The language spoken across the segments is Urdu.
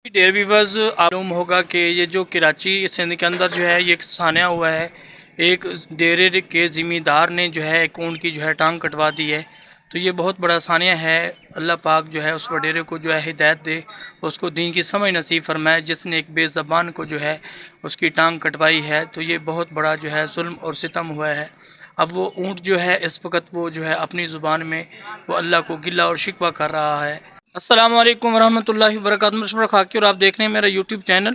ڈیئر ویورز معلوم ہوگا کہ یہ جو کراچی سندھ کے اندر جو ہے یہ ایک سانحہ ہوا ہے. ایک ڈیرے کے ذمہ دار نے جو ہے ایک اونٹ کی جو ہے ٹانگ کٹوا دی ہے. تو یہ بہت بڑا سانحہ ہے. اللہ پاک جو ہے اس وڈیرے کو جو ہے ہدایت دے, اس کو دین کی سمجھ نصیب فرمائے, جس نے ایک بے زبان کو جو ہے اس کی ٹانگ کٹوائی ہے. تو یہ بہت بڑا جو ہے ظلم اور ستم ہوا ہے. اب وہ اونٹ جو ہے اس وقت وہ جو ہے اپنی زبان میں وہ اللہ کو گلہ اور شکوہ کر رہا ہے. السلام علیکم ورحمۃ اللہ وبرکاتہ. مشورہ خاکی اور آپ دیکھ رہے ہیں میرا یوٹیوب چینل.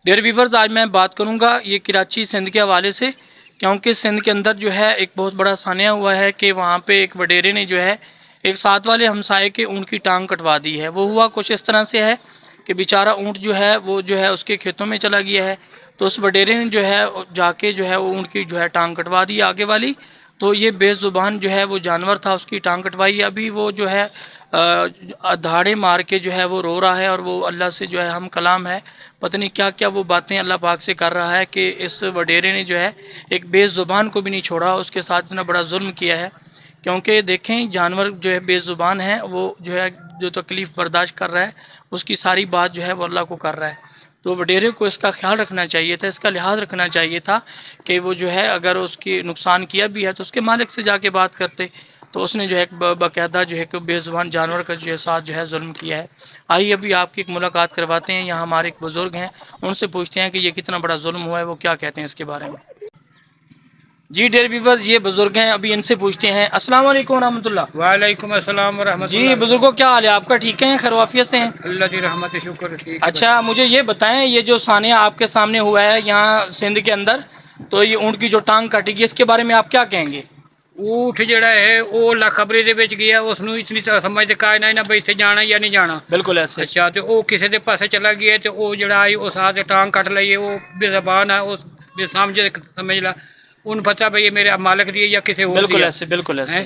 ڈیئر ویورز, آج میں بات کروں گا یہ کراچی سندھ کے حوالے سے, کیونکہ سندھ کے اندر جو ہے ایک بہت بڑا سانحہ ہوا ہے کہ وہاں پہ ایک وڈیرے نے جو ہے ایک ساتھ والے ہمسائے کے اونٹ کی ٹانگ کٹوا دی ہے. وہ ہوا کچھ اس طرح سے ہے کہ بیچارہ اونٹ جو ہے وہ جو ہے اس کے کھیتوں میں چلا گیا ہے. تو اس وڈیرے نے جو ہے جا کے جو ہے وہ اونٹ کی جو ہے ٹانگ کٹوا دی آگے والی. تو یہ بے زبان جو ہے وہ جانور تھا, اس کی ٹانگ کٹوائی. ابھی وہ جو ہے دھاڑے مار کے جو ہے وہ رو رہا ہے اور وہ اللہ سے جو ہے ہم کلام ہے. پتہ نہیں کیا کیا وہ باتیں اللہ پاک سے کر رہا ہے کہ اس وڈیرے نے جو ہے ایک بے زبان کو بھی نہیں چھوڑا, اس کے ساتھ اتنا بڑا ظلم کیا ہے. کیونکہ دیکھیں جانور جو ہے بے زبان ہے, وہ جو ہے جو تکلیف برداشت کر رہا ہے اس کی ساری بات جو ہے وہ اللہ کو کر رہا ہے. تو وڈیرے کو اس کا خیال رکھنا چاہیے تھا, اس کا لحاظ رکھنا چاہیے تھا کہ وہ جو ہے اگر اس کی نقصان کیا بھی ہے تو اس کے مالک سے جا کے بات کرتے. تو اس نے جو ہے باقاعدہ جو ہے کہ بے زبان جانور کا جو ہے ساتھ جو ہے ظلم کیا ہے. آئیے ابھی آپ کی ایک ملاقات کرواتے ہیں. یہاں ہمارے ایک بزرگ ہیں, ان سے پوچھتے ہیں کہ یہ کتنا بڑا ظلم ہوا ہے, وہ کیا کہتے ہیں اس کے بارے میں. جی ڈیئر ویورز, یہ بزرگ ہیں, ابھی ان سے پوچھتے ہیں. السلام علیکم ورحمۃ اللہ. وعلیکم السلام ورحمۃ جی اللہ. بزرگوں, کیا حال ہے آپ کا؟ ٹھیک ہیں, خیر و عافیت سے ہیں؟ اللہ کی رحمت شکر ٹھیک ہے. اچھا, مجھے یہ بتائیں یہ جو سانحہ آپ کے سامنے ہوا ہے یہاں سندھ کے اندر, تو یہ اونٹ کی جو ٹانگ کٹی گئی اس کے بارے میں آپ کیا کہیں گے؟ اونٹ جڑا ہے وہ لخبری دے وچ گیا, اس نوں اتنی طرح سمجھ تے کائنا نہ بھئی اتنے جانا یا نہیں جانا. بالکل ایسے. اچھا, تے وہ کسی دے پاسے چلا گیا تے وہ جڑا آئی اس ہاتھ ٹانگ کٹ لئی, وہ بے زبان ہے, اس بے سمجھ لا ان پتہ بھئی یہ میرے مالک دی یا کسی اور دی. بالکل ایسے, بالکل ایسے.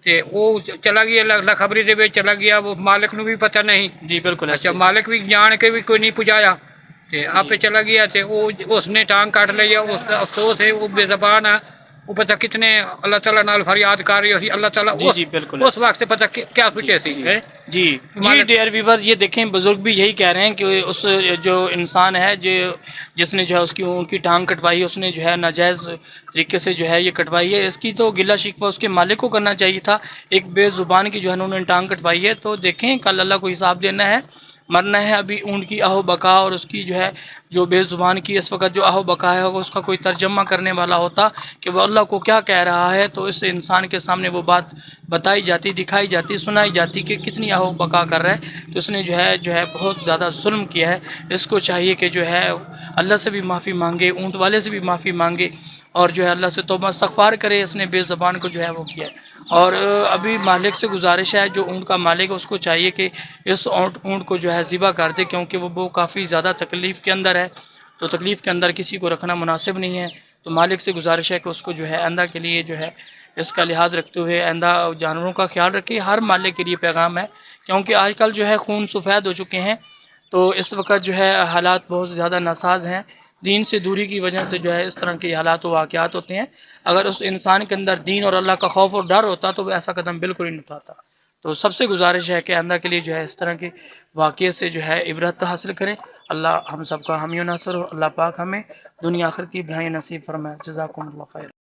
تے وہ چلا گیا لخبری دے وچ چلا گیا, وہ مالک نوں بھی پتہ نہیں. جی بالکل ایسے. اچھا, مالک بھی جان کے بھی کوئی نہیں پہنچایا تے آپ چلا گیا تے وہ اس نے ٹانگ کاٹ لیا. اس کا افسوس ہے, وہ بے زبان ہے, وہ پتہ کتنے اللہ تعالیٰ نال فریاد کر رہی ہوئی. اللہ تعالیٰ اس وقت پتہ کیا سوچے تھی. جی جی ڈیئر ویور, یہ دیکھیں بزرگ بھی یہی کہہ رہے ہیں کہ اس جو انسان ہے جس نے جو ہے اس کی اونٹ کی ٹانگ کٹوائی, اس نے جو ہے ناجائز طریقے سے جو ہے یہ کٹوائی ہے. اس کی تو گلہ شکوہ اس کے مالک کو کرنا چاہیے تھا. ایک بے زبان کی جو ہے انہوں نے ٹانگ کٹوائی ہے. تو دیکھیں کل اللہ کو حساب دینا ہے, مرنا ہے. ابھی اونٹ کی آہو بقا اور اس کی جو ہے جو بے زبان کی اس وقت جو آہو بقا ہے, اس کا کوئی ترجمہ کرنے والا ہوتا کہ وہ اللہ کو کیا کہہ رہا ہے, تو اس انسان کے سامنے وہ بات بتائی جاتی, دکھائی جاتی, سنائی جاتی کہ کتنی آہو بقا کر رہا ہے. تو اس نے جو ہے بہت زیادہ ظلم کیا ہے. اس کو چاہیے کہ جو ہے اللہ سے بھی معافی مانگے, اونٹ والے سے بھی معافی مانگے, اور جو ہے اللہ سے توبہ استغفار کرے. اس نے بے زبان کو جو ہے وہ کیا ہے. اور ابھی مالک سے گزارش ہے, جو اونٹ کا مالک ہے اس کو چاہیے کہ اس اونٹ کو جو ہے ذبح کر دے, کیونکہ وہ کافی زیادہ تکلیف کے اندر ہے. تو تکلیف کے اندر کسی کو رکھنا مناسب نہیں ہے. تو مالک سے گزارش ہے کہ اس کو جو ہے آئندہ کے لیے جو ہے اس کا لحاظ رکھتے ہوئے آئندہ جانوروں کا خیال رکھے. ہر مالک کے لیے پیغام ہے, کیونکہ آج کل جو ہے خون سفید ہو چکے ہیں. تو اس وقت جو ہے حالات بہت زیادہ ناساز ہیں. دین سے دوری کی وجہ سے جو ہے اس طرح کے حالات و واقعات ہوتے ہیں. اگر اس انسان کے اندر دین اور اللہ کا خوف اور ڈر ہوتا تو وہ ایسا قدم بالکل ہی نہیں اٹھاتا. تو سب سے گزارش ہے کہ آئندہ کے لیے جو ہے اس طرح کے واقعے سے جو ہے عبرت حاصل کریں. اللہ ہم سب کا حامی و ناصر ہو. اللہ پاک ہمیں دنیا آخرت کی بھلائی نصیب فرمائے. جزاکم اللہ خیر.